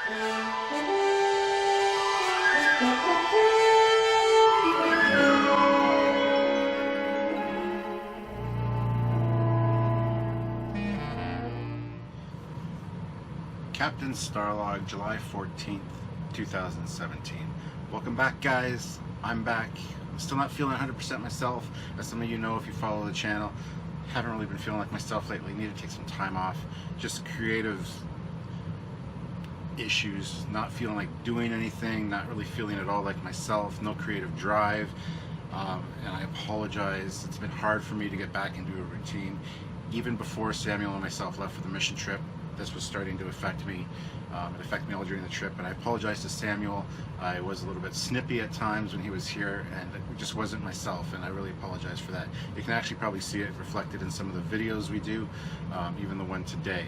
Captain Starlog, July 14th, 2017. Welcome back, guys. I'm back. I'm still not feeling 100% myself. As some of you know if you follow the channel, haven't really been feeling like myself lately. Need to take some time off. Just creative issues, not feeling like doing anything, not really feeling at all like myself, no creative drive. And I apologize. It's been hard for me to get back into a routine. Even before Samuel and myself left for the mission trip, this was starting to affect me. It affected me all during the trip, and I apologize to Samuel. I was a little bit snippy at times when he was here, and it just wasn't myself, and I really apologize for that. You can actually probably see it reflected in some of the videos we do, even the one today.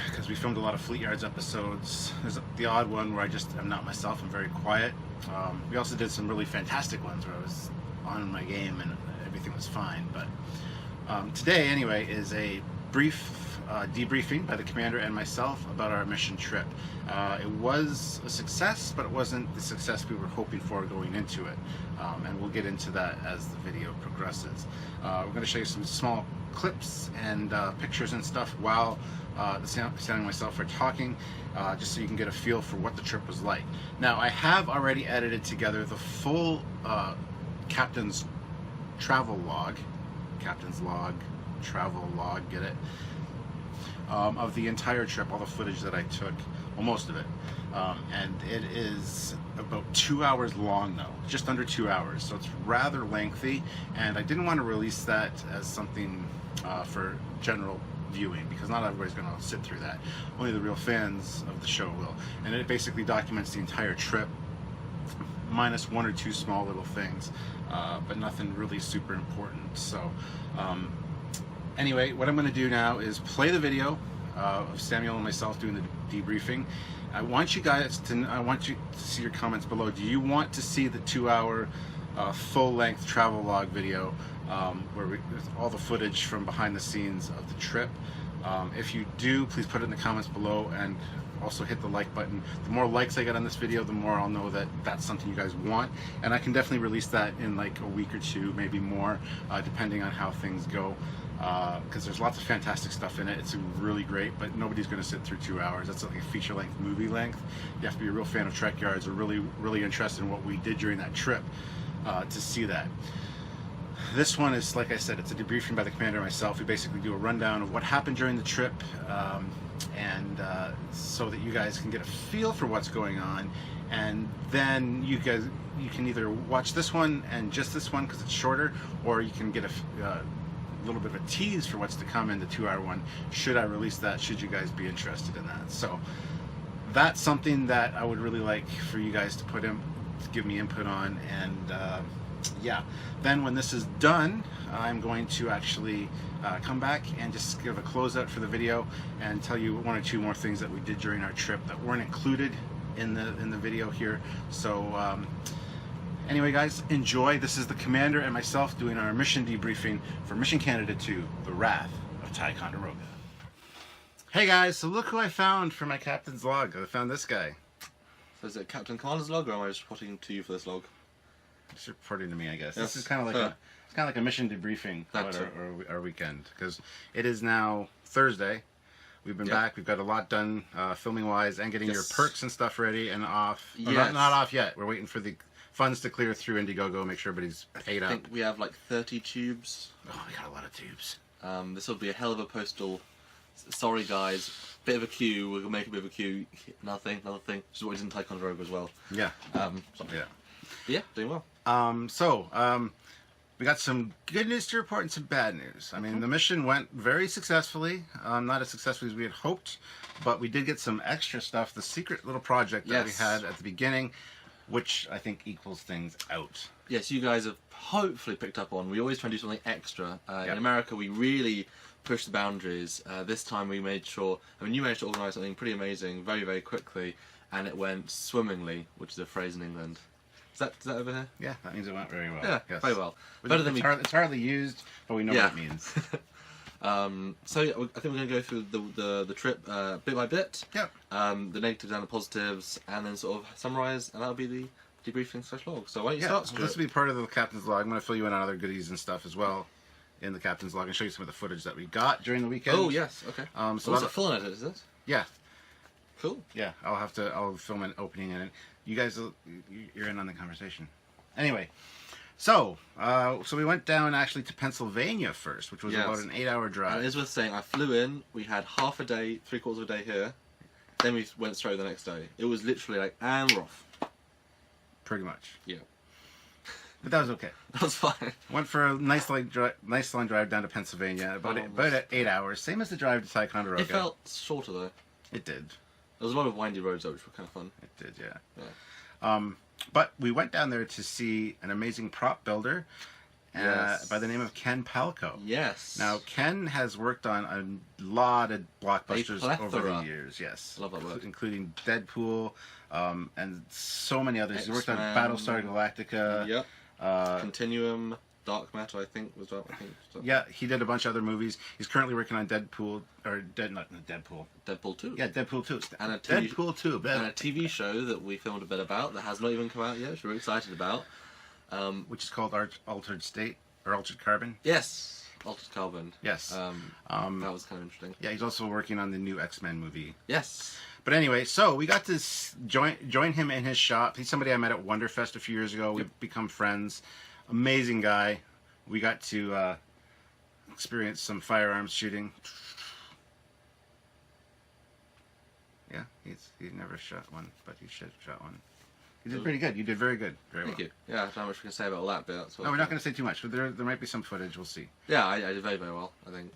Because we filmed a lot of Trekyards episodes. There's the odd one where I just am not myself, I'm very quiet. We also did some really fantastic ones where I was on my game and everything was fine, but today anyway is a brief debriefing by the commander and myself about our mission trip. It was a success, but it wasn't the success we were hoping for going into it, and we'll get into that as the video progresses. We're going to show you some small clips and pictures and stuff while Sam and myself are talking, just so you can get a feel for what the trip was like. Now, I have already edited together the full captain's travel log, captain's log, travel log, get it, of the entire trip, all the footage that I took, well, most of it, and it is about 2 hours long though, just under 2 hours, so it's rather lengthy, and I didn't want to release that as something for general viewing, because not everybody's going to sit through that. Only the real fans of the show will, and it basically documents the entire trip minus one or two small little things, but nothing really super important. So anyway, what I'm going to do now is play the video of Samuel and myself doing the debriefing. I want you guys to, I want you to see your comments below. Do you want to see the 2 hour full-length travel log video where with all the footage from behind the scenes of the trip? If you do, please put it in the comments below, and also hit the like button. The more likes I get on this video, the more I'll know that that's something you guys want, and I can definitely release that in like a week or two, maybe more, depending on how things go, because there's lots of fantastic stuff in it. It's really great, but nobody's going to sit through 2 hours. That's like a feature-length movie length. You have to be a real fan of Trekyards or really interested in what we did during that trip to see that. This one is, like I said, it's a debriefing by the commander and myself. We basically do a rundown of what happened during the trip, and so that you guys can get a feel for what's going on, and then you can either watch this one and just this one because it's shorter, or you can get a little bit of a tease for what's to come in the 2 hour one, should I release that, should you guys be interested in that. So that's something that I would really like for you guys to put in, to give me input on, and yeah, then when this is done, I'm going to actually come back and just give a closeout for the video and tell you one or two more things that we did during our trip that weren't included in the video here. So anyway, guys, enjoy. This is the commander and myself doing our mission debriefing for Mission Canada 2, The Wrath of Ticonderoga. Hey guys, so look who I found for my captain's log. I found this guy. So is it Captain Commander's log, or am I just reporting to you for this log? It's reporting to me, I guess. Yes. This is kind of like a mission debriefing about our weekend, because it is now Thursday. We've been back. We've got a lot done filming wise, and getting your perks and stuff ready and off. Yes. Not off yet. We're waiting for the funds to clear through Indiegogo, make sure everybody's paid up. I think we have like 30 tubes. Oh, we got a lot of tubes. This will be a hell of a postal. Sorry guys, bit of a queue. We'll make a bit of a queue. Another thing. This is what we did in Ticonderoga as well. Yeah. Yeah, doing well. We got some good news to report and some bad news. I mean, the mission went very successfully. Not as successfully as we had hoped, but we did get some extra stuff. The secret little project that we had at the beginning, which I think equals things out. Yes, you guys have hopefully picked up on. We always try and do something extra. In America, we really push the boundaries. This time we made sure, I mean, you managed to organise something pretty amazing very, very quickly, and it went swimmingly, which is a phrase in England. Is that over here? Yeah, that means it went very well. Yeah, yes. very well. It's hardly used, but we know what it means. So yeah, I think we're going to go through the trip bit by bit. Yeah. The negatives and the positives, and then sort of summarise, and that'll be the debriefing/log. So why don't you start, Stuart? This will be part of the captain's log. I'm going to fill you in on other goodies and stuff as well in the captain's log and show you some of the footage that we got during the weekend. Oh yes, okay. So it's a full edit, is it? Yeah. Cool. Yeah, I'll film an opening in it. You guys, you're in on the conversation. Anyway, so we went down actually to Pennsylvania first, which was about an 8-hour drive. And it is worth saying, I flew in, we had half a day, 3/4 of a day here, then we went straight the next day. It was literally like, and we're off. Pretty much. Yeah. But that was okay. That was fine. Went for a nice long drive down to Pennsylvania, about 8 hours, same as the drive to Ticonderoga. It felt shorter though. It did. There was a lot of windy roads though, which were kind of fun. It did, yeah. But we went down there to see an amazing prop builder by the name of Ken Palco. Yes. Now, Ken has worked on a lot of blockbusters over the years, yes. I love that word. Including Deadpool and so many others. X-Men. He worked on Battlestar Galactica. Yep. Continuum, Dark Matter, I think, was what I think. So. Yeah, he did a bunch of other movies. He's currently working on Deadpool, not Deadpool. Deadpool 2. Yeah, Deadpool 2. And a Deadpool 2. And a TV show that we filmed a bit about that has not even come out yet, which we're excited about. Which is called Altered State, or Altered Carbon. Yes, Altered Carbon. Yes. That was kind of interesting. Yeah, he's also working on the new X-Men movie. Yes. But anyway, so we got to join him in his shop. He's somebody I met at Wonderfest a few years ago. We've become friends. Amazing guy. We got to experience some firearms shooting. Yeah, he never shot one, but he shot one. You did pretty good. You did very good. Very well. Thank you. Yeah, I don't know how much we can say about all that bit. No, we're not going to say too much, but there might be some footage. We'll see. Yeah, I did very, very well, I think.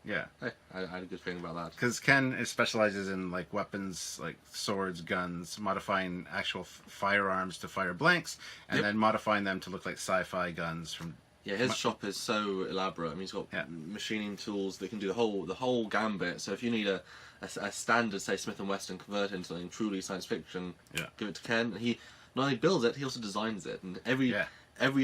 Yeah. Hey, I had a good feeling about that. Because Ken specializes in like weapons, like swords, guns, modifying actual firearms to fire blanks, and then modifying them to look like sci-fi guns from... Yeah, his shop is so elaborate. I mean, he's got machining tools that can do the whole gambit. So if you need a standard, say, Smith & Wesson converted into something truly science fiction, give it to Ken. And he not only builds it, he also designs it. And every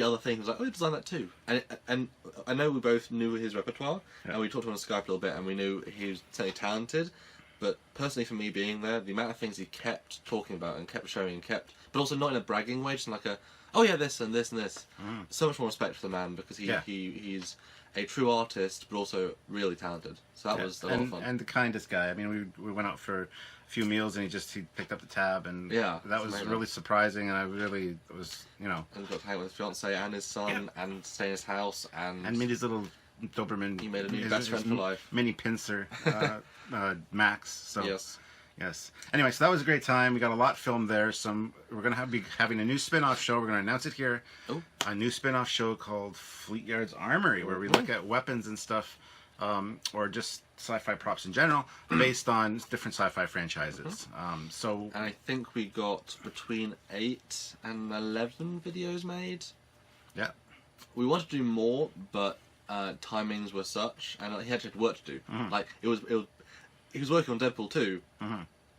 other thing, he was like, oh, you designed that too. And I know we both knew his repertoire, and we talked to him on Skype a little bit, and we knew he was certainly talented. But personally, for me being there, the amount of things he kept talking about and kept showing and kept, but also not in a bragging way, just like oh yeah, this and this and this. So much more respect for the man because he's a true artist, but also really talented. So that was a lot of fun. And the kindest guy. I mean, we went out for a few meals, and he picked up the tab, and that was amazing. Really surprising. And I really was, And got to hang out with his fiance and his son, and stay in his house, and made his little Doberman. He made a new best friend for life. Mini pincer, Max. So yes. Yes. Anyway, so that was a great time. We got a lot filmed there. We're going to be having a new spin-off show. We're going to announce it here. Oh. A new spin-off show called Trekyards Armory, where we look at weapons and stuff, or just sci-fi props in general, based on different sci-fi franchises. And I think we got between 8 and 11 videos made. Yeah. We wanted to do more, but timings were such, and he had work to do. Like he was working on Deadpool 2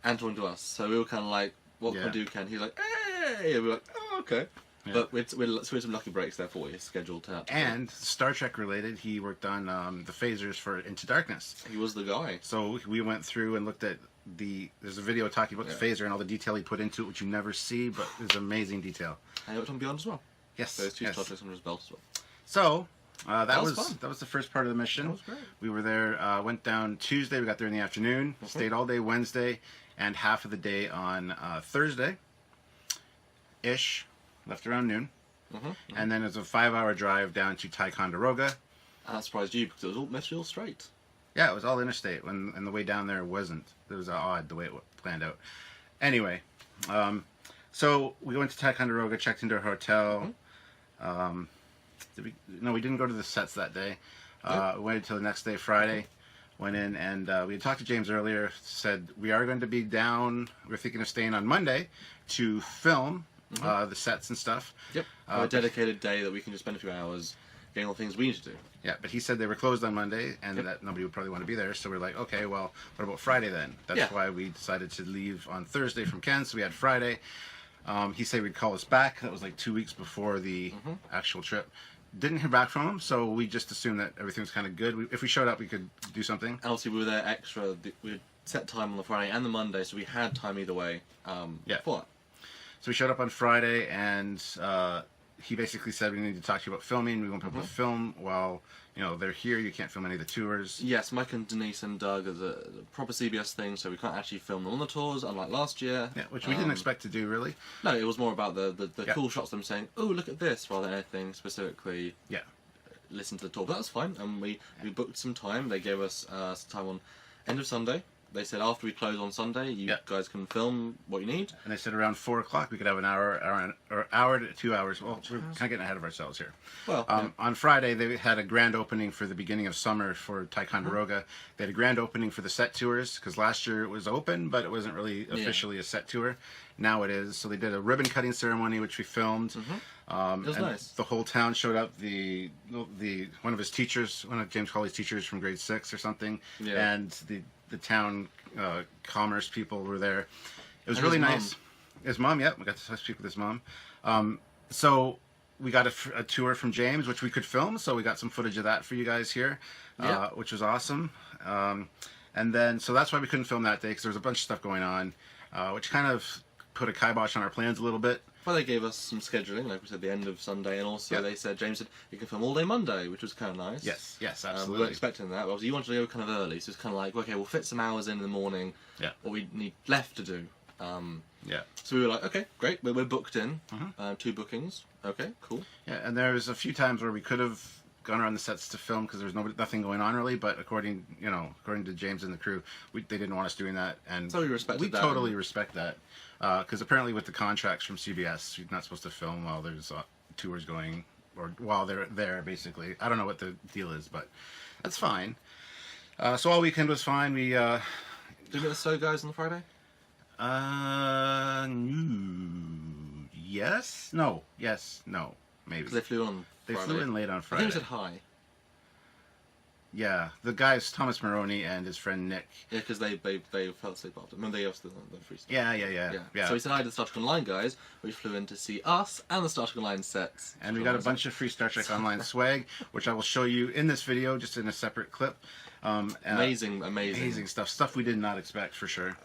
and talking to us, so we were kind of like, what can we do, Ken? He's like, hey! And we were like, oh, okay. Yeah. But we had some lucky breaks there for you, scheduled to happen. And Star Trek related, he worked on the phasers for Into Darkness. He was the guy. So we went through and looked at there's a video talking about the phaser and all the detail he put into it, which you never see, but there's amazing detail. And he worked on Beyond as well. Yes. So there's 2 Star Treks under his belt as well. So... that was fun. That was the first part of the mission. That was great. We were there, went down Tuesday, we got there in the afternoon, stayed all day Wednesday, and half of the day on Thursday-ish, left around noon. And then it was a 5-hour drive down to Ticonderoga. And that surprised you because it was all mostly all straight. Yeah, it was all interstate, and the way down there wasn't. It was odd the way it planned out. Anyway, so we went to Ticonderoga, checked into a hotel. We didn't go to the sets that day. We waited till the next day, Friday. Went in, and we had talked to James earlier, said we are going to be down. We're thinking of staying on Monday to film the sets and stuff. Yep. A dedicated day that we can just spend a few hours getting all the things we need to do. Yeah, but he said they were closed on Monday, and that nobody would probably want to be there. So we're like, okay, well, what about Friday then? That's why we decided to leave on Thursday from Ken, so we had Friday. He said we'd call us back. That was like 2 weeks before the actual trip. didn't hear back from them, so we just assumed that everything was kind of good. If we showed up, we could do something. And obviously, we were there extra. We had set time on the Friday and the Monday, so we had time either way. For it. So we showed up on Friday, and he basically said, we need to talk to you about filming. We won't be able to film while, you know, they're here. You can't film any of the tours. Yes, Mike and Denise and Doug is a proper CBS thing, so we can't actually film them on the tours, unlike last year. Yeah, which we didn't expect to do, really. No, it was more about the cool shots of them saying, oh, look at this, rather than anything specifically. Yeah. Listen to the tour. But that's fine, and we booked some time. They gave us some time on end of Sunday. They said after we close on Sunday, you guys can film what you need. And they said around 4 o'clock we could have an hour to 2 hours. Well, we're kind of getting ahead of ourselves here. Well, on Friday they had a grand opening for the beginning of summer for Ticonderoga. They had a grand opening for the set tours because last year it was open, but it wasn't really officially a set tour. Now it is. So they did a ribbon cutting ceremony, which we filmed. It was nice. The whole town showed up. The one of his teachers, one of James Hawley's teachers from grade 6 or something, and the town commerce people were there. It was really nice. His mom, we got to speak with his mom. So we got a tour from James, which we could film. So we got some footage of that for you guys here, which was awesome. And then, so that's why we couldn't film that day because there was a bunch of stuff going on, which kind of put a kibosh on our plans a little bit. Well, they gave us some scheduling, like we said, the end of Sunday, and also they said, James said, you can film all day Monday, which was kind of nice. Yes, absolutely. We weren't expecting that. Obviously, you wanted to go kind of early, so it's kind of like, okay, we'll fit some hours in the morning, what we need left to do. So we were like, okay, great, we're booked in, 2 bookings, okay, cool. Yeah, and there was a few times where we could have gone around the sets to film because there was nothing going on really, but according to James and the crew, they didn't want us doing that, and so we respected that. Totally respect that. Because apparently with the contracts from CBS, you're not supposed to film while there's tours going, or while they're there, basically. I don't know what the deal is, but that's fine. So all weekend was fine. We did you get the Stowe guys on the Friday? Yes, no, maybe. Because they flew on They Friday. flew in late on Friday. I think it said hi. Yeah, the guys, Thomas Maroney and his friend Nick. Yeah, because they fell asleep after. Remember, they asked the free stuff. Yeah. So he said hi to the Star Trek Online guys, which flew in to see us and the Star Trek Online sets. And we got a bunch of free Star Trek Online swag, which I will show you in this video, just in a separate clip. Amazing stuff. Stuff we did not expect, for sure.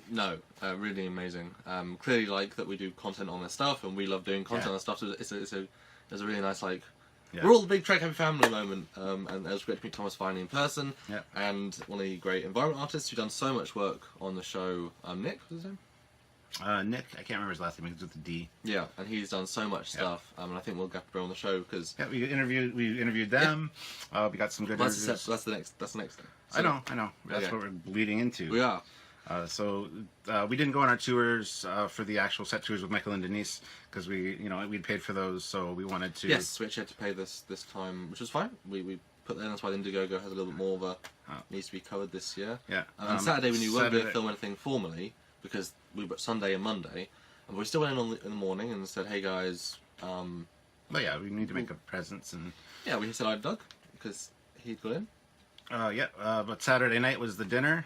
No, really amazing. Clearly, like that we do content on this stuff, and we love doing content on this stuff. So it's a really nice we're all the big Trek Happy Family moment, and it was great to meet Thomas finally in person, and one of the great environment artists who's done so much work on the show. Nick, was his name? Nick, I can't remember his last name. It's with a D. Yeah, and he's done so much stuff, and I think we'll get to bring on the show because we interviewed them. We got some good interviews. That's the next thing. So, I know. That's what we're leading into. We are. So we didn't go on our tours for the actual set tours with Michael and Denise because we'd paid for those, so we wanted to. Yes, we actually had to pay this time, which was fine. We put that in. That's why the Indiegogo has a little bit more of a needs to be covered this year. Yeah. And Saturday we knew we weren't going to film anything formally because we booked Sunday and Monday, and we still went in the morning and said, "Hey guys." We need to make a presence and. Yeah, we said hi to Doug because he'd got in. But Saturday night was the dinner.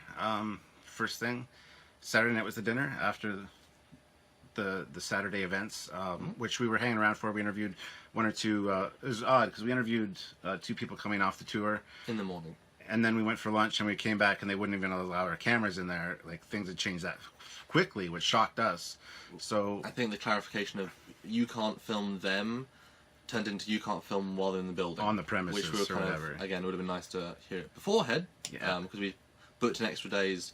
First thing, Saturday night was the dinner after the Saturday events, which we were hanging around for. We interviewed one or two. It was odd because we interviewed 2 people coming off the tour in the morning, and then we went for lunch and we came back and they wouldn't even allow our cameras in there. Like things had changed that quickly, which shocked us. So I think the clarification of you can't film them turned into you can't film while they're in the building on the premises, which we were again, it would have been nice to hear it beforehand, because we booked an extra days.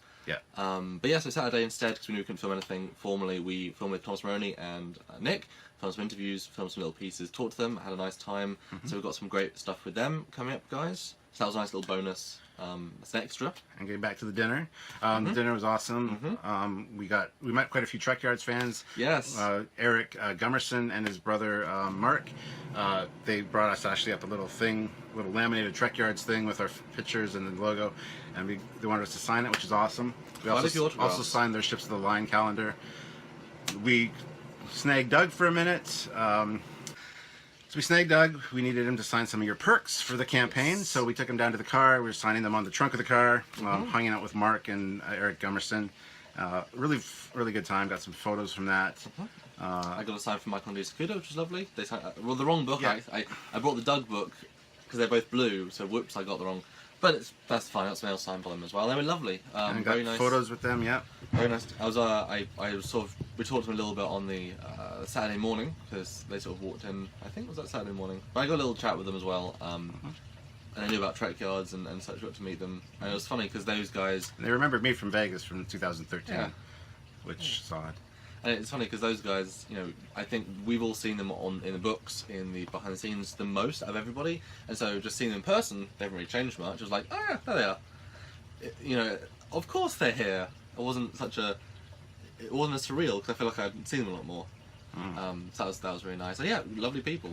So Saturday instead, because we knew we couldn't film anything formally, we filmed with Thomas Maroney and Nick, filmed some interviews, filmed some little pieces, talked to them, had a nice time. So we've got some great stuff with them coming up, guys. So that was a nice little bonus. That's an extra. And getting back to the dinner. The dinner was awesome. We met quite a few Trekyards fans. Yes. Eric Gummerson and his brother Mark. They brought us actually up a little laminated Trekyards thing with our pictures and the logo, and they wanted us to sign it, which is awesome. We also signed their Ships of the Line calendar. We snagged Doug for a minute. So we snagged Doug. We needed him to sign some of your perks for the campaign, so we took him down to the car. We were signing them on the trunk of the car, hanging out with Mark and Eric Gummerson. Really good time. Got some photos from that. I got a sign from Michael and Lisa Kudo, which was lovely. They signed, well, the wrong book. Yeah. I brought the Doug book because they're both blue, so whoops, I got the wrong. But that's fine. That's mail signed for them as well. They were lovely. And I very got nice photos with them. Yeah. Very nice. I was sort of, we talked to them a little bit on the Saturday morning because they sort of walked in. I think it was that Saturday morning. But I got a little chat with them as well. And I knew about Trekyards and such. Got to meet them, and it was funny because those guys. They remembered me from Vegas from 2013, Yeah. which is odd. And it's funny because those guys, you know, I think we've all seen them in the books, in the behind the scenes, the most of everybody. And so just seeing them in person, they haven't really changed much. It was like, oh yeah, there they are. You know, of course they're here. It wasn't as surreal because I feel like I'd seen them a lot more. So that was really nice. And yeah, lovely people.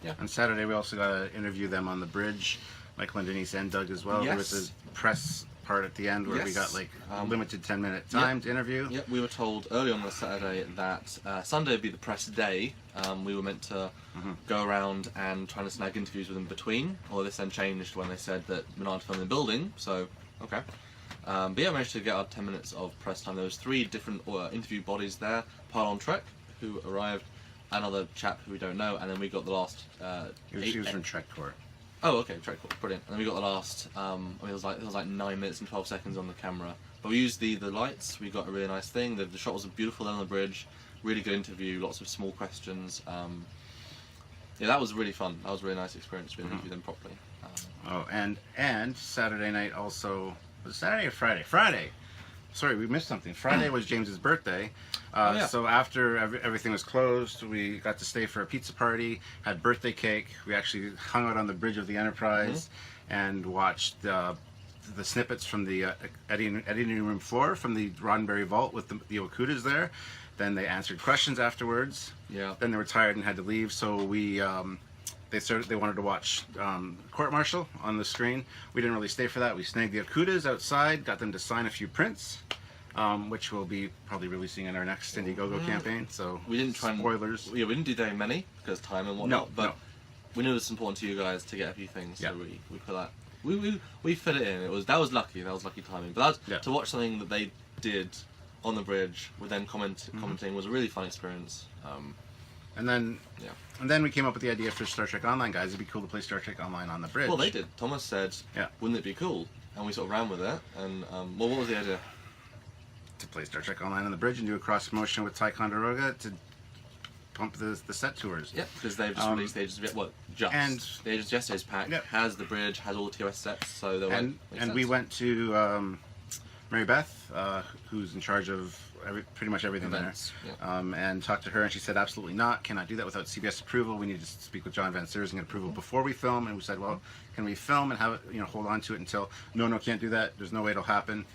Yeah. On Saturday, we also got to interview them on the bridge, Michael and Denise and Doug as well. There was Yes. a press part at the end where we got like a limited 10-minute time to interview. Yep, we were told early on Saturday that Sunday would be the press day. We were meant to go around and try to snag interviews with them between, although this then changed when they said that we're not allowed to film in the building, so okay. But yeah, I managed to get our 10 minutes of press time. There was 3 different interview bodies there. Parlon Trek, who arrived, another chap who we don't know, and then we got the last... He was from Trek Tour. Oh, okay, Trek, brilliant. And then we got the last, it was like 9 minutes and 12 seconds on the camera. But we used the lights, we got a really nice thing. The shot was beautiful down on the bridge, really good interview, lots of small questions. Yeah, that was really fun. That was a really nice experience to interview them properly. And Saturday night also, was it Saturday or Friday? Friday! Sorry, we missed something. Friday was James's birthday. So after everything was closed, we got to stay for a pizza party, had birthday cake. We actually hung out on the bridge of the Enterprise and watched the snippets from the editing room floor from the Roddenberry vault with the Okudas there. Then they answered questions afterwards. Yeah. Then they were tired and had to leave, so we... They wanted to watch Court Martial on the screen. We didn't really stay for that. We snagged the Okudas outside, got them to sign a few prints, which we'll be probably releasing in our next Indiegogo campaign. So we didn't try spoilers. We didn't do very many because time and whatnot. But we knew it was important to you guys to get a few things. So we put that. We fit it in. That was lucky. That was lucky timing. But to watch something that they did on the bridge with them commenting was a really fun experience. And then we came up with the idea for Star Trek Online, guys. It'd be cool to play Star Trek Online on the bridge. Well, they did. Thomas said, wouldn't it be cool? And we sort of ran with it. And, well, what was the idea? To play Star Trek Online on the bridge and do a cross-promotion with Ticonderoga to pump the set tours. Yeah, because they've just released the Ages of Yesterday's pack has the bridge, has all the TOS sets, so they're and we went to Mary Beth, who's in charge of pretty much everything Events, there, and talked to her, and she said absolutely not, cannot do that without CBS approval. We need to speak with John Van Sears and get approval before we film. And we said, well, can we film and have it, hold on to it until no, can't do that. There's no way it'll happen.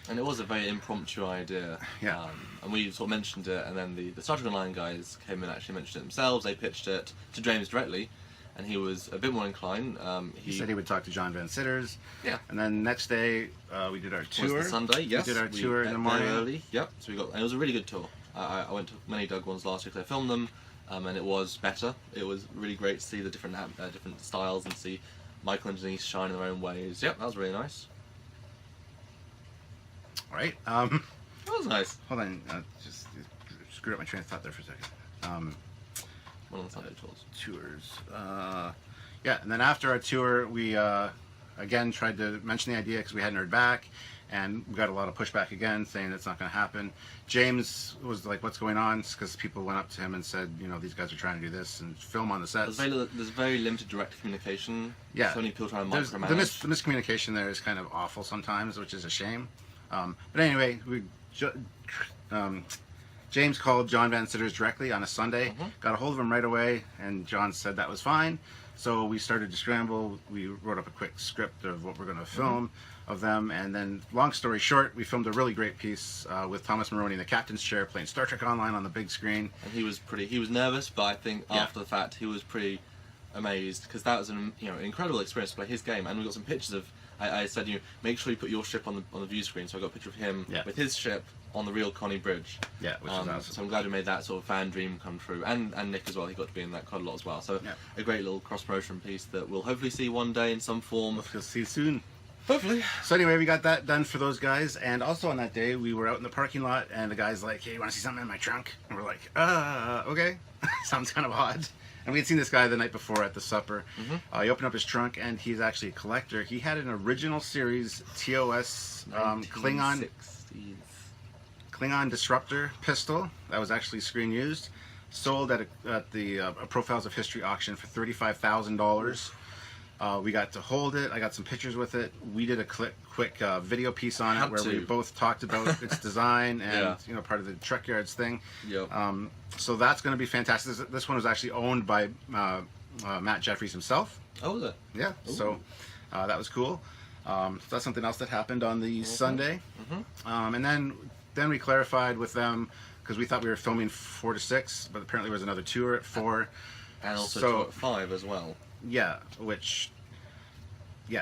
And it was a very impromptu idea. Yeah. And we sort of mentioned it, and then the Star Trek Online guys came and actually mentioned it themselves. They pitched it to James directly, and he was a bit more inclined. He said he would talk to John Van Sitters. Yeah. And then next day, we did our tour. Was the Sunday, yes. We did our tour in the morning. Early. Yep. So and it was a really good tour. I went to many Doug ones last week. I filmed them, and it was better. It was really great to see the different styles and see Michael and Denise shine in their own ways. Yep, that was really nice. All right. That was nice. Hold on. Just screwed up my train of thought there for a second. One of the Sunday tours. Tours. And then after our tour, we again tried to mention the idea because we hadn't heard back, and we got a lot of pushback again saying it's not going to happen. James was like, what's going on? Because people went up to him and said, these guys are trying to do this and film on the sets. There's very limited direct communication. Yeah. So many people trying to micromanage. The miscommunication there is kind of awful sometimes, which is a shame. But anyway, James called John Van Sitters directly on a Sunday, got a hold of him right away, and John said that was fine. So we started to scramble. We wrote up a quick script of what we're going to film of them, and then, long story short, we filmed a really great piece with Thomas Maroney in the captain's chair playing Star Trek Online on the big screen. And he was nervous, but I think after the fact he was pretty amazed, because that was an incredible experience to play his game. And we got some pictures of. I said, make sure you put your ship on the view screen. So I got a picture of him with his ship on the real Connie Bridge. Yeah, which is awesome. So I'm glad we made that sort of fan dream come true. And Nick as well, he got to be in that quite a lot as well. So a great little cross-promotion piece that we'll hopefully see one day in some form. We'll see soon. Hopefully. So anyway, we got that done for those guys, and also on that day we were out in the parking lot, and the guy's like, "Hey, you want to see something in my trunk?" And we're like, okay." Sounds kind of odd. And we had seen this guy the night before at the supper. He opened up his trunk, and he's actually a collector. He had an original series TOS Klingon Disruptor pistol that was actually screen used, sold at the Profiles of History auction for $35,000. We got to hold it. I got some pictures with it. We did a quick video piece on it where we both talked about its design and part of the Trekyards thing. Yep. So that's going to be fantastic. This one was actually owned by Matt Jeffries himself. Oh, was it? Yeah. Ooh. So that was cool. So that's something else that happened on the Sunday. And then we clarified with them because we thought we were filming 4 to 6, but apparently there was another tour at 4. And also 2 at 5 as well. Yeah,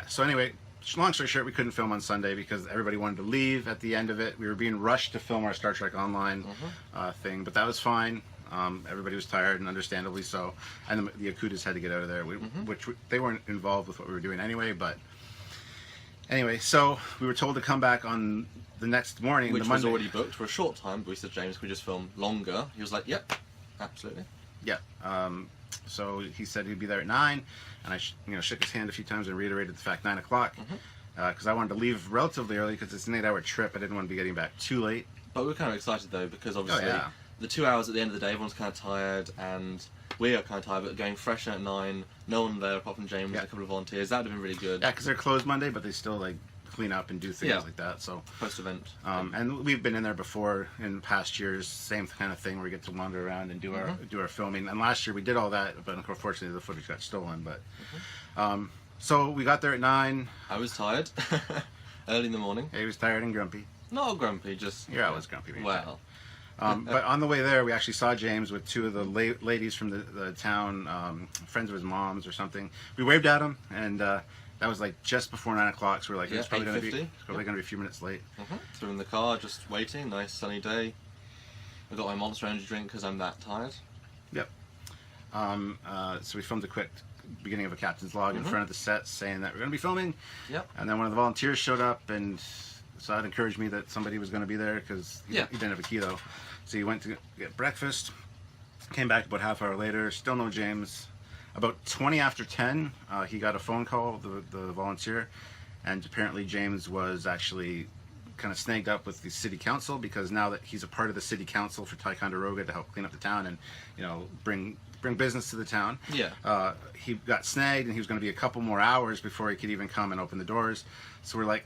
so anyway, long story short, we couldn't film on Sunday because everybody wanted to leave at the end of it. We were being rushed to film our Star Trek Online thing, but that was fine. Everybody was tired, and understandably so. And the Akutas had to get out of there, they weren't involved with what we were doing anyway, but anyway, so we were told to come back on the next morning. Which the was Monday. already booked for a short time, but we said, James, can we just film longer? He was like, yep, absolutely. Yeah. So he said he'd be there at 9, and I shook his hand a few times and reiterated the fact 9 o'clock because I wanted to leave relatively early because it's an 8-hour trip. I didn't want to be getting back too late. But we were kind of excited though because obviously the 2 hours at the end of the day, everyone's kind of tired, and we are kind of tired. But going fresh at 9, no one there apart from James and a couple of volunteers, that would have been really good. Yeah, because they're closed Monday, but they still clean up and do things like that. So post-event. And we've been in there before in past years, same kind of thing where we get to wander around and do our filming. And last year we did all that, but unfortunately the footage got stolen. But so we got there at 9. I was tired, early in the morning. He was tired and grumpy. Not grumpy, just you're always grumpy. Well. But on the way there, we actually saw James with 2 of the ladies from the town, friends of his mom's or something. We waved at him, and that was just before 9 o'clock, so we're like, it's probably going to be a few minutes late. So we're in the car, just waiting. Nice sunny day. I got my Monster Energy drink because I'm that tired. Yep. So we filmed a quick beginning of a captain's log in front of the set, saying that we're going to be filming. Yep. And then one of the volunteers showed up, and so that encouraged me that somebody was going to be there because he didn't have a key though. So he went to get breakfast. Came back about half hour later. Still no James. About 20 after 10, he got a phone call, the volunteer, and apparently James was actually kind of snagged up with the city council because now that he's a part of the city council for Ticonderoga to help clean up the town and bring business to the town. Yeah. He got snagged, and he was going to be a couple more hours before he could even come and open the doors. So we're like,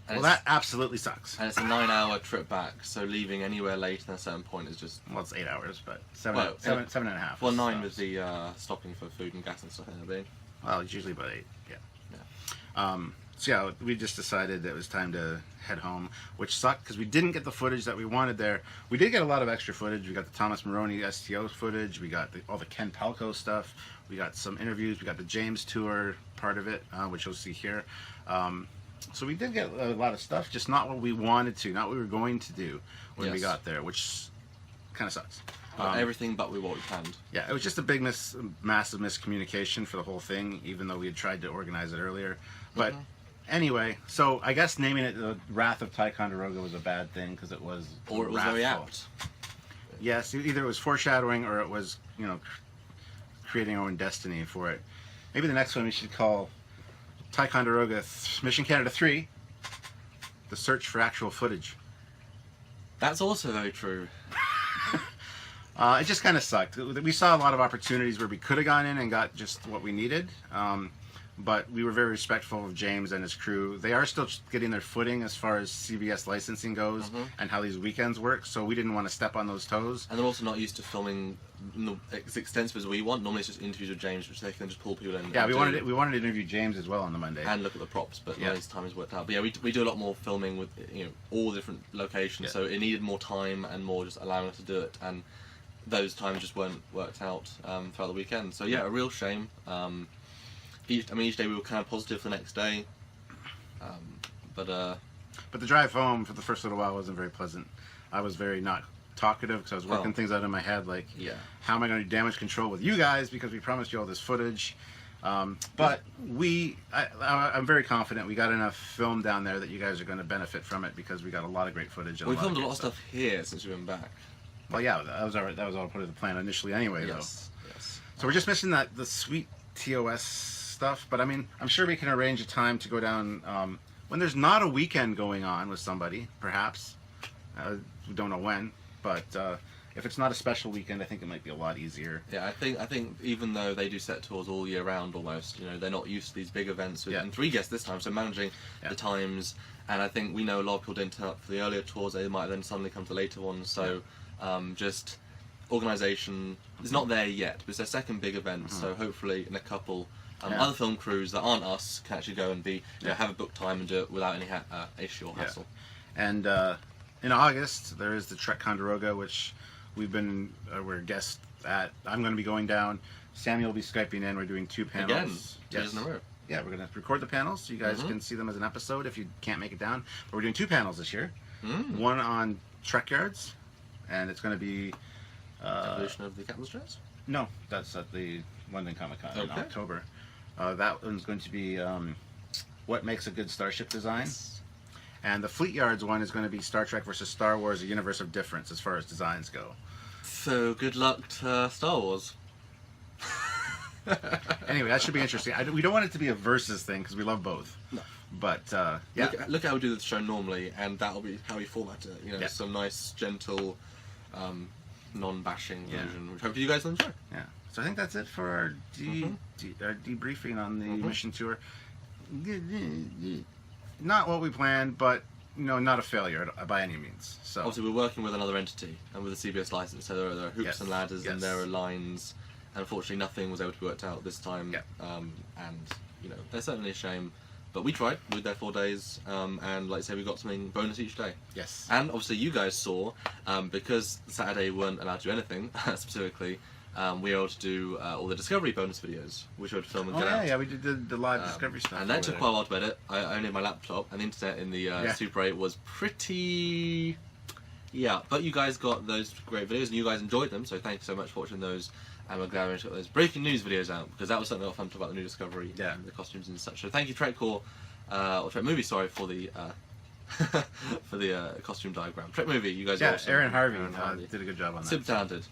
well, that absolutely sucks. And it's a 9-hour trip back, so leaving anywhere late at a certain point is just... Well, it's 8 hours, but seven and a half. Well, 9 with the stopping for food and gas and stuff. Well, it's usually about 8, So yeah, we just decided that it was time to head home, which sucked because we didn't get the footage that we wanted there. We did get a lot of extra footage. We got the Thomas Maroney STO footage. We got all the Ken Palco stuff. We got some interviews. We got the James tour part of it, which you'll see here. So we did get a lot of stuff, just not what we wanted to, not what we were going to do when we got there, which kind of sucks. Everything but what we planned. Yeah, it was just a big massive miscommunication for the whole thing, even though we had tried to organize it earlier. But anyway, so I guess naming it the Wrath of Ticonderoga was a bad thing because it was very apt. Yes, either it was foreshadowing or it was, creating our own destiny for it. Maybe the next one we should call Ticonderoga Mission Canada 3, The Search for Actual Footage. That's also very true. It just kind of sucked. We saw a lot of opportunities where we could have gone in and got just what we needed, but we were very respectful of James and his crew. They are still getting their footing as far as CBS licensing goes and how these weekends work, so we didn't want to step on those toes. And they're also not used to filming as extensive as we want. Normally it's just interviews with James, which they can just pull people in. Yeah, we wanted to interview James as well on the Monday. And look at the props, but this time has worked out. But yeah, we do a lot more filming with all the different locations, so it needed more time and more just allowing us to do it. And those times just weren't worked out throughout the weekend. So yeah, a real shame. Each day we were kind of positive the next day, but the drive home for the first little while wasn't very pleasant. I was very not talkative because I was working things out in my head, like how am I going to do damage control with you guys because we promised you all this footage. But I'm very confident we got enough film down there that you guys are going to benefit from it because we got a lot of great footage. And We filmed a lot of stuff here since we've been back. Well, yeah, that was all part of the plan initially anyway, Yes. though. So we're just missing the sweet TOS stuff. But I mean, I'm sure we can arrange a time to go down when there's not a weekend going on with somebody, perhaps. We don't know when, but if it's not a special weekend, I think it might be a lot easier. Yeah, I think even though they do set tours all year round almost, they're not used to these big events and 3 guests this time, so managing the times, and I think we know a lot of people didn't turn up for the earlier tours, they might then suddenly come to later ones, so just organisation is not there yet, but it's their second big event, so hopefully in a couple other film crews that aren't us can actually go and have a book time and do it without any issue or hassle. And in August there is the Trek Condoroga, which we're guests at. I'm going to be going down. Samuel will be Skyping in. We're doing 2 panels. Again, 2 days in a row. Yeah, we're going to record the panels so you guys can see them as an episode if you can't make it down. But we're doing 2 panels this year. One on Trekyards, and it's going to be Evolution of the Captain's Chairs? No, that's at the London Comic Con in October. That one's going to be what makes a good starship design. And the Trekyards one is going to be Star Trek versus Star Wars, a universe of difference as far as designs go. So good luck to Star Wars. Anyway, that should be interesting. We don't want it to be a versus thing because we love both. No. But yeah, look how we do the show normally, and that'll be how we format it. Some nice, gentle, non-bashing version, which hopefully you guys will enjoy. Yeah. So I think that's it for our debriefing on the mission tour. Not what we planned, but not a failure by any means. So obviously we're working with another entity and with a CBS license, so there are hoops and ladders and there are lines, and unfortunately nothing was able to be worked out this time. And that's certainly a shame, but we tried. We were there 4 days, and like I say, we got something bonus each day. Yes. And obviously you guys saw, because Saturday we weren't allowed to do anything specifically. We were able to do all the Discovery bonus videos, which we would film and get out. Yeah, we did the live Discovery stuff. And that took quite a while to edit. I only had my laptop, and the internet in the Super 8 was pretty... Yeah, but you guys got those great videos, and you guys enjoyed them, so thank you so much for watching those. And we're glad we got those breaking news videos out, because that was something fun to talk about the new Discovery and the costumes and such. So thank you, Trek Movie, sorry, for the... for the costume diagram. Trek Movie, you guys are awesome. Aaron Harvey did a good job on that. Super talented.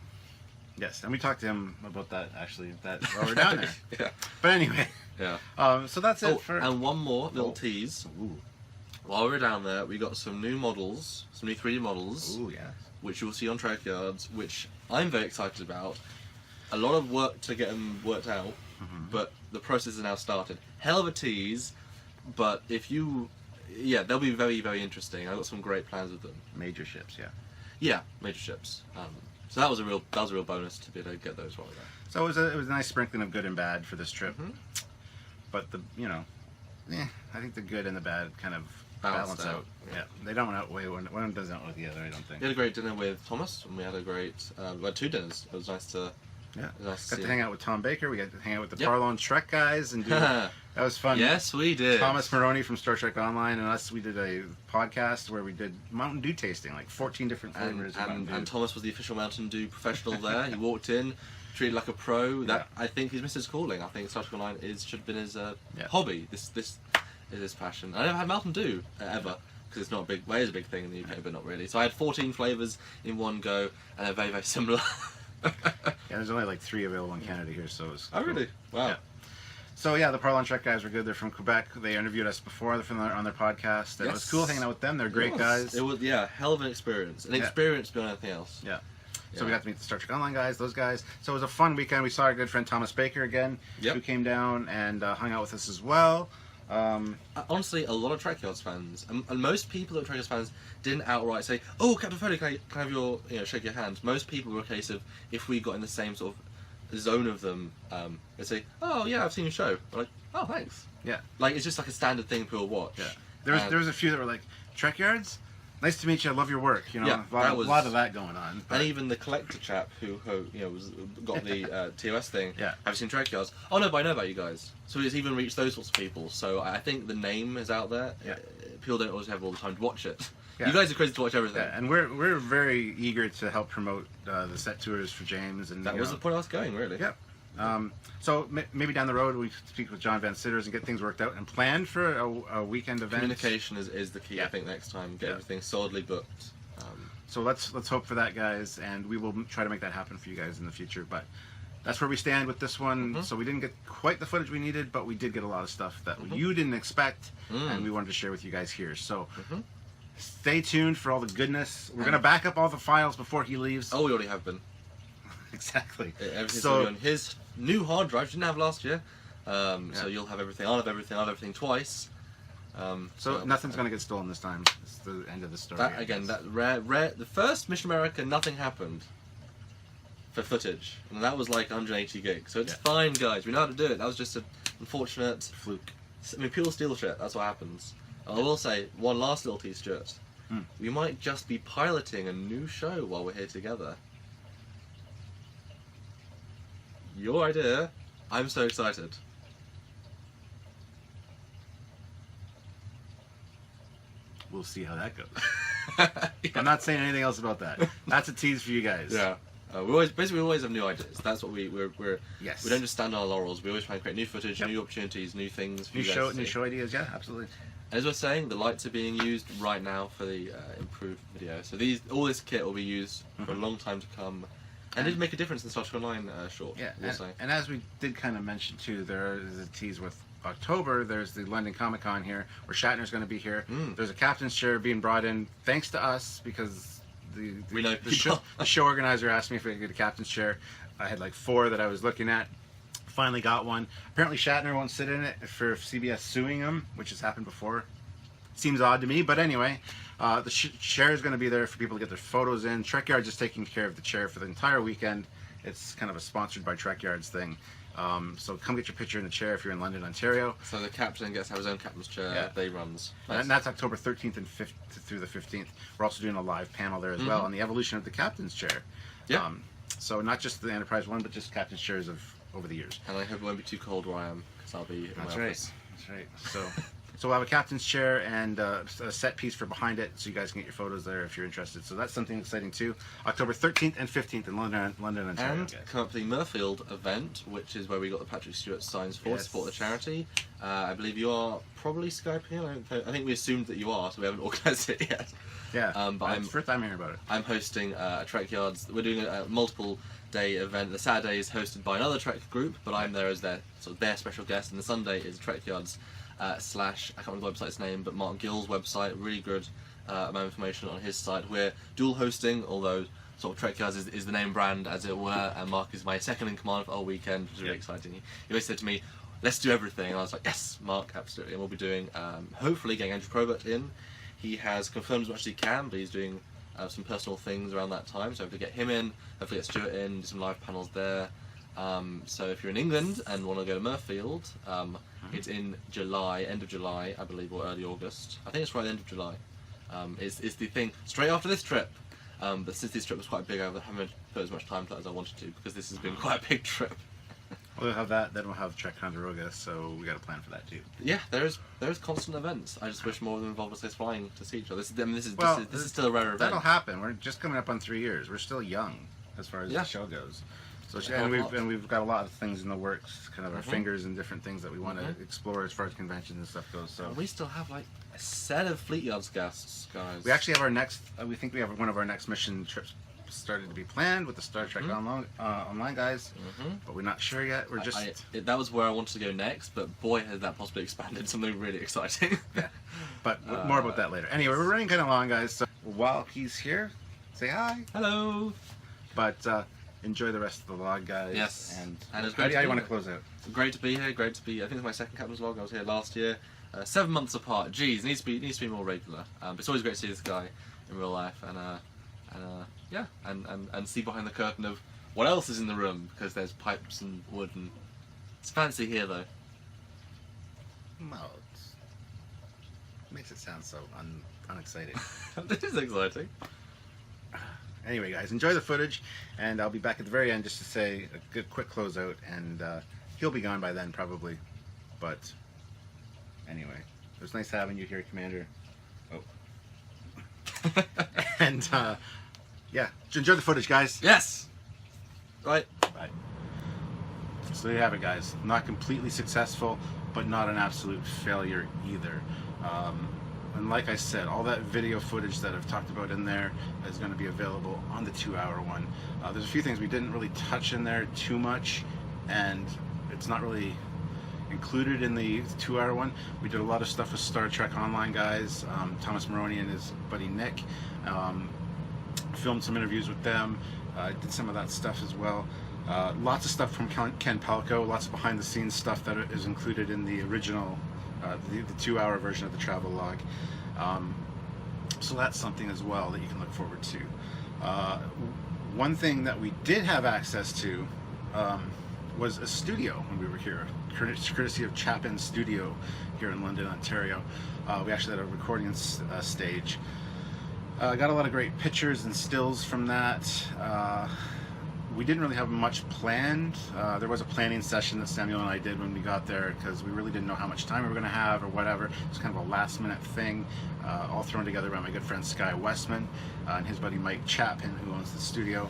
Yes, and we talked to him about that actually while we're down there. Yeah. But anyway. Yeah. So that's it for. And one more little tease. Ooh. While we were down there, we got some new models, some new 3D models. Ooh, yeah. Which you'll see on Trekyards, which I'm very excited about. A lot of work to get them worked out, but the process has now started. Hell of a tease, but if you, they'll be very, very interesting. I've got some great plans with them. Major ships, yeah. Yeah, major ships. So that was a real bonus to be able to get those while we were there. So it was a nice sprinkling of good and bad for this trip. But I think the good and the bad kind of balance out. Yeah, they don't outweigh one doesn't outweigh the other. I don't think. We had a great dinner with Thomas, and we had a great. We had 2 dinners. It was nice to. Yeah, nice got to hang out with Tom Baker. We got to hang out with the Parlon Trek guys, and that was fun. Yes, we did. Thomas Maroney from Star Trek Online and us. We did a podcast where we did Mountain Dew tasting, like 14 different flavors. And Thomas was the official Mountain Dew professional there. He walked in, treated like a pro. I think he's missed his calling. I think Star Trek Online should have been his hobby. This is his passion. I never had Mountain Dew ever. Because it's not a big, well, it is a big thing in the UK, but not really. So I had 14 flavours in one go, and they're very, very similar. There's only like 3 available in Canada here, so it's cool. Really? Wow. Yeah. So the Parlon Trek guys were good. They're from Quebec. They interviewed us before on their podcast. It was cool hanging out with them. They're great guys. It was hell of an experience. An experience beyond anything else. Yeah. So we got to meet the Star Trek Online guys, those guys. So it was a fun weekend. We saw our good friend Thomas Baker again, who came down and hung out with us as well. Honestly, a lot of Trekyards fans, and most people that are Trekyards fans didn't outright say, "Oh, Captain Foley, can I have your, shake your hand." Most people were a case of, if we got in the same sort of zone of them, they'd say, "Oh yeah, I've seen your show." We're like, "Oh, thanks." Yeah. Like it's just like a standard thing people watch. Yeah. There was a few that were like, "Trekyards? Nice to meet you. I love your work." A lot of that going on. But... And even the collector chap who got the TOS thing. Yeah. Have you seen Trekyards? Oh no, but I know about you guys. So it's even reached those sorts of people. So I think the name is out there. Yeah. People don't always have all the time to watch it. Yeah. You guys are crazy to watch everything. Yeah, and we're very eager to help promote the set tours for James. And that was the point I was going, really. Yeah. So maybe down the road we speak with John Van Sitters and get things worked out and planned for a weekend event. Communication is the key. I think next time get everything solidly booked. So let's hope for that, guys, and we will try to make that happen for you guys in the future. But that's where we stand with this one. So we didn't get quite the footage we needed, but we did get a lot of stuff that you didn't expect, and we wanted to share with you guys here. So stay tuned for all the goodness. We're gonna back up all the files before he leaves. Oh, we already have been. Exactly. Everything's gonna be on his new hard drive. Didn't have last year. So you'll have everything. I'll have everything. I'll have everything twice. So nothing's going to get stolen this time. It's the end of the story. That, again, that rare. The first Mission America, nothing happened for footage, and that was like 180 gigs. So it's fine, guys. We know how to do it. That was just an unfortunate fluke. I mean, people steal shit. That's what happens. I will say one last little tease, Stuart. We might just be piloting a new show while we're here together. Your idea. I'm so excited. We'll see how that goes. I'm not saying anything else about that. That's a tease for you guys. Yeah. We always have new ideas. That's what we're. Yes. We don't just stand on our laurels. We always try and create new footage, new opportunities, new things. For New you guys show, to new see. show ideas. Yeah, absolutely. As we're saying, the lights are being used right now for the improved video. So all this kit will be used for a long time to come, and it'd make a difference in the Star Trek Online short. Yeah, we'll say. and as we did kind of mention too, there is a tease with October. There's the London Comic Con here, where Shatner's going to be here. There's a captain's chair being brought in, thanks to us, because the show organizer asked me if I could get a captain's chair. I had like 4 that I was looking at. Finally got one. Apparently Shatner won't sit in it for CBS suing him, which has happened before. Seems odd to me, but anyway, the chair is going to be there for people to get their photos in. Trekyards is taking care of the chair for the entire weekend. It's kind of a sponsored by Trekyards thing. So come get your picture in the chair if you're in London, Ontario. So the captain gets to have his own captain's chair. They runs. Nice. And that's October 13th and 5th through the 15th. We're also doing a live panel there as well on the evolution of the captain's chair. Yeah. So not just the Enterprise one, but just captain's chairs of over the years. And I hope it won't be too cold where I am, because I'll be in my office. That's right. So we'll have a captain's chair and a set piece for behind it, so you guys can get your photos there if you're interested. So that's something exciting too. October 13th and 15th in London, Ontario. And come up to the Murfield event, which is where we got the Patrick Stewart signs for, support the charity. I believe you are probably Skyping. I think we assumed that you are, so we haven't organised it yet. Yeah, but it's the first time hearing about it. I'm hosting a Trekyards. We're doing a multiple day event. The Saturday is hosted by another Trek group, but I'm there as their special guest, and the Sunday is Trekyards / I can't remember the website's name, but Mark Gill's website, really good amount of information on his site. We're dual hosting, although sort of Trekyards is the name brand, as it were, and Mark is my second in command for the whole weekend, which is really exciting. He always said to me, let's do everything, and I was like, yes, Mark, absolutely. And we'll be doing, hopefully getting Andrew Probert in. He has confirmed as much as he can, but he's doing some personal things around that time, so hopefully get him in, hopefully get Stuart in, do some live panels there. So if you're in England and want to go to Murfield, it's in July, end of July, I believe, or early August. I think it's right at the end of July. It's the thing straight after this trip. But since this trip was quite big, I haven't put as much time to that as I wanted to, because this has been quite a big trip. We'll have that, then we'll have Trek Ticonderoga, so we got a plan for that too. Yeah, there is constant events. I just wish more of them involved us flying to see each other. This is still a rare event. That'll happen. We're just coming up on 3 years. We're still young as far as the show goes. So we've got a lot of things in the works, kind of our fingers and different things that we want to explore as far as conventions and stuff goes. So we still have like a set of Fleet Yards guests, guys. We actually have our next. We think we have one of our next mission trips started to be planned with the Star Trek online guys, but we're not sure yet. We're just that was where I wanted to go next, but boy, has that possibly expanded something really exciting. Yeah, but more about that later. Anyway, we're running kind of long, guys. So while he's here, say hi. Hello. But enjoy the rest of the vlog, guys. Yes, and it's how do you want to close out? Great to be here. Great to be. I think it's my second captain's vlog. I was here last year. 7 months apart. Jeez, needs to be more regular. But it's always great to see this guy in real life, and see behind the curtain of what else is in the room, because there's pipes and wood, and it's fancy here though. Well, it makes it sound so unexciting. It is exciting. Anyway, guys, enjoy the footage, and I'll be back at the very end just to say a good quick closeout, and he'll be gone by then probably, but anyway, it was nice having you here, Commander. Oh. And yeah, enjoy the footage, guys. Yes. Right. Bye. So there you have it, guys. Not completely successful, but not an absolute failure either. And like I said, all that video footage that I've talked about in there is going to be available on the 2-hour one. There's a few things we didn't really touch in there too much, and it's not really included in the 2-hour one. We did a lot of stuff with Star Trek Online guys, Thomas Maroney and his buddy Nick. Filmed some interviews with them, did some of that stuff as well. Lots of stuff from Ken Palco, lots of behind the scenes stuff that is included in the original, the 2-hour version of the travel log. So that's something as well that you can look forward to. One thing that we did have access to was a studio when we were here, courtesy of Chapin Studio here in London, Ontario. We actually had a recording stage. Got a lot of great pictures and stills from that. We didn't really have much planned. There was a planning session that Samuel and I did when we got there, because we really didn't know how much time we were going to have or whatever. It was kind of a last minute thing, all thrown together by my good friend Sky Westman and his buddy Mike Chapin, who owns the studio.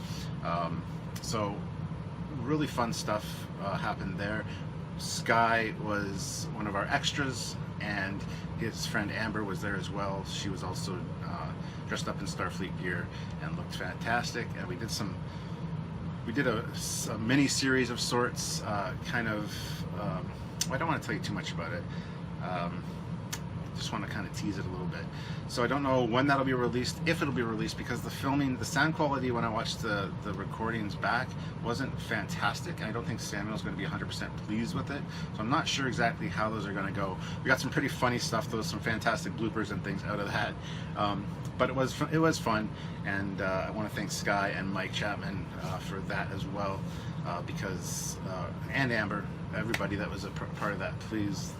So really fun stuff happened there. Sky was one of our extras, and his friend Amber was there as well. She was also dressed up in Starfleet gear and looked fantastic. And we did a mini series of sorts, kind of, I don't want to tell you too much about it. Just want to kind of tease it a little bit. So I don't know when that'll be released, if it'll be released, because the filming, the sound quality when I watched the recordings back wasn't fantastic, and I don't think Samuel's going to be 100% pleased with it. So I'm not sure exactly how those are going to go. We got some pretty funny stuff, though, some fantastic bloopers and things out of that. But it was fun, and I want to thank Sky and Mike Chapman for that as well, because and Amber, everybody that was a part of that, please,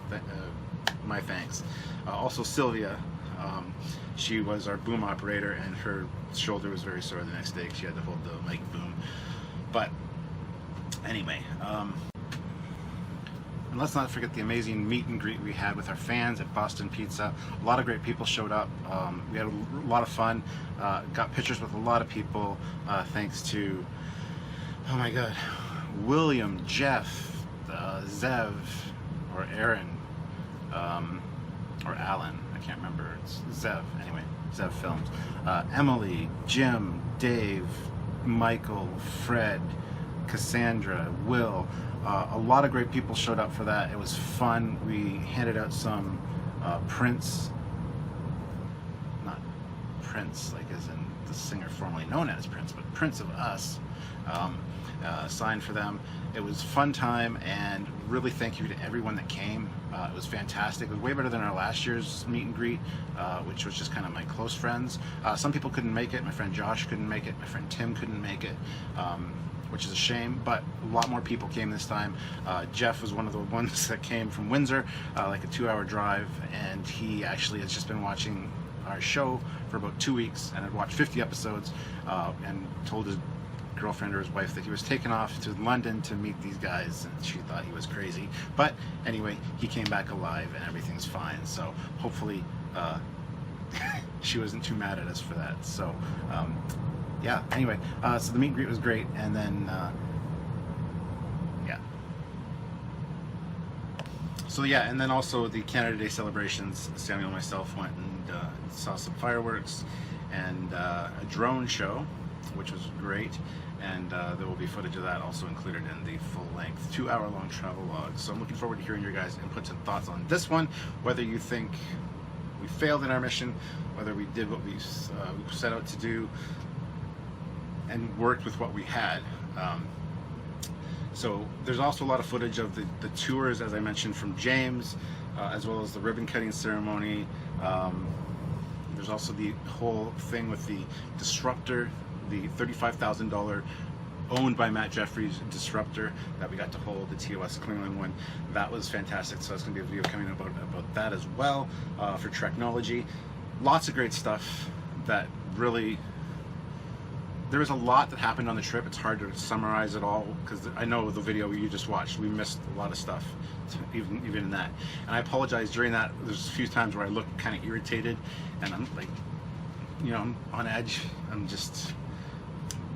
my thanks. Also Sylvia, she was our boom operator, and her shoulder was very sore the next day because she had to hold the mic boom. But anyway, and let's not forget the amazing meet and greet we had with our fans at Boston Pizza. A lot of great people showed up. We had a lot of fun. Got pictures with a lot of people, thanks to, oh my god, William, Jeff, Zev, or Aaron, or Alan, I can't remember, it's Zev, anyway, Zev Films, Emily, Jim, Dave, Michael, Fred, Cassandra, Will. A lot of great people showed up for that. It was fun. We handed out some prints, not Prince like as in the singer formerly known as Prince, but prints of us, signed for them. It was a fun time, and really thank you to everyone that came. It was fantastic. It was way better than our last year's meet and greet, which was just kind of my close friends. Some people couldn't make it. My friend Josh couldn't make it. My friend Tim couldn't make it, which is a shame, but a lot more people came this time. Jeff was one of the ones that came from Windsor, like a 2-hour drive, and he actually has just been watching our show for about 2 weeks and had watched 50 episodes, and told his girlfriend or his wife that he was taken off to London to meet these guys, and she thought he was crazy. But anyway, he came back alive and everything's fine, so hopefully she wasn't too mad at us for that. So yeah, anyway, so the meet and greet was great, and then yeah. So yeah, and then also the Canada Day celebrations, Samuel and myself went and saw some fireworks and a drone show, which was great, and there will be footage of that also included in the full-length 2-hour-long travel log. So I'm looking forward to hearing your guys' inputs and thoughts on this one, whether you think we failed in our mission, whether we did what we set out to do and worked with what we had. So there's also a lot of footage of the tours, as I mentioned, from James, as well as the ribbon cutting ceremony. There's also the whole thing with the Disruptor, the $35,000 owned by Matt Jeffries Disruptor that we got to hold, the TOS Klingon one. That was fantastic, so there's going to be a video coming about that as well, for Treknology. Lots of great stuff that really, there was a lot that happened on the trip. It's hard to summarize it all, because I know the video you just watched, we missed a lot of stuff, even in that. And I apologize, during that, there's a few times where I looked kind of irritated, and I'm like, you know, I'm on edge. I'm just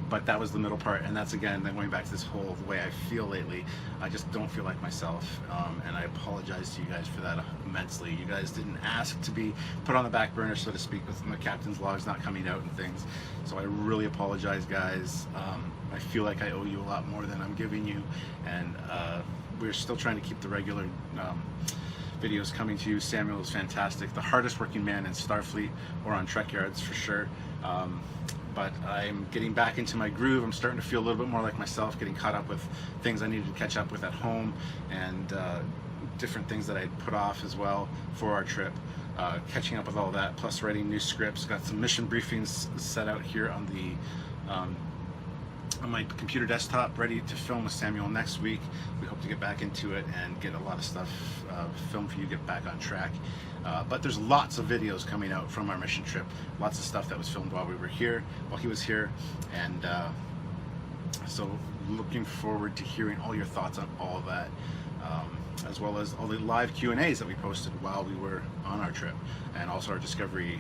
but that was the middle part, and that's again then going back to this whole way I feel lately. I just don't feel like myself, and I apologize to you guys for that immensely. You guys didn't ask to be put on the back burner, so to speak, with my captain's logs not coming out and things, so I really apologize, guys. I feel like I owe you a lot more than I'm giving you, and we're still trying to keep the regular videos coming to you. Samuel is fantastic, the hardest working man in Starfleet or on Trekyards for sure. But I'm getting back into my groove. I'm starting to feel a little bit more like myself, getting caught up with things I needed to catch up with at home, and different things that I put off as well for our trip. Catching up with all that, plus writing new scripts. Got some mission briefings set out here on the on my computer desktop, ready to film with Samuel next week. We hope to get back into it and get a lot of stuff filmed for you, get back on track. But there's lots of videos coming out from our mission trip, lots of stuff that was filmed while we were here, while he was here, and so looking forward to hearing all your thoughts on all of that, as well as all the live Q&As that we posted while we were on our trip, and also our Discovery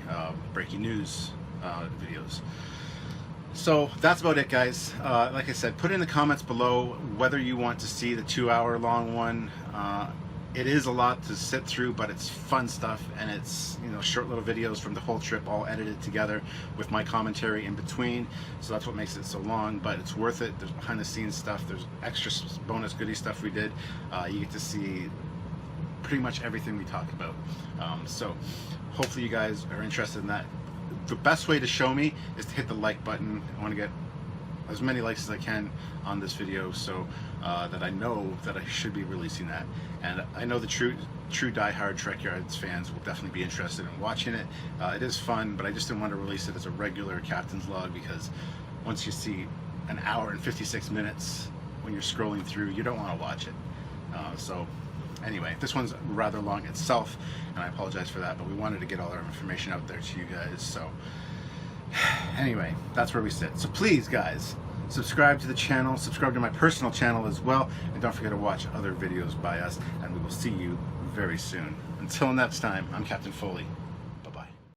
breaking news videos. So that's about it, guys. Like I said, put in the comments below whether you want to see the 2-hour-long one. It is a lot to sit through, but it's fun stuff, and it's, you know, short little videos from the whole trip all edited together with my commentary in between, so that's what makes it so long, but it's worth it. There's behind the scenes stuff, there's extra bonus goodie stuff we did. You get to see pretty much everything we talk about, so hopefully you guys are interested in that. The best way to show me is to hit the like button. I want to get as many likes as I can on this video, so that I know that I should be releasing that. And I know the true diehard Trekyards fans will definitely be interested in watching it. It is fun, but I just didn't want to release it as a regular captain's log, because once you see an hour and 56 minutes when you're scrolling through, you don't want to watch it. So anyway, this one's rather long itself, and I apologize for that, but we wanted to get all our information out there to you guys. So anyway, that's where we sit. So please, guys, subscribe to the channel, subscribe to my personal channel as well, and don't forget to watch other videos by us, and we will see you very soon. Until next time, I'm Captain Foley.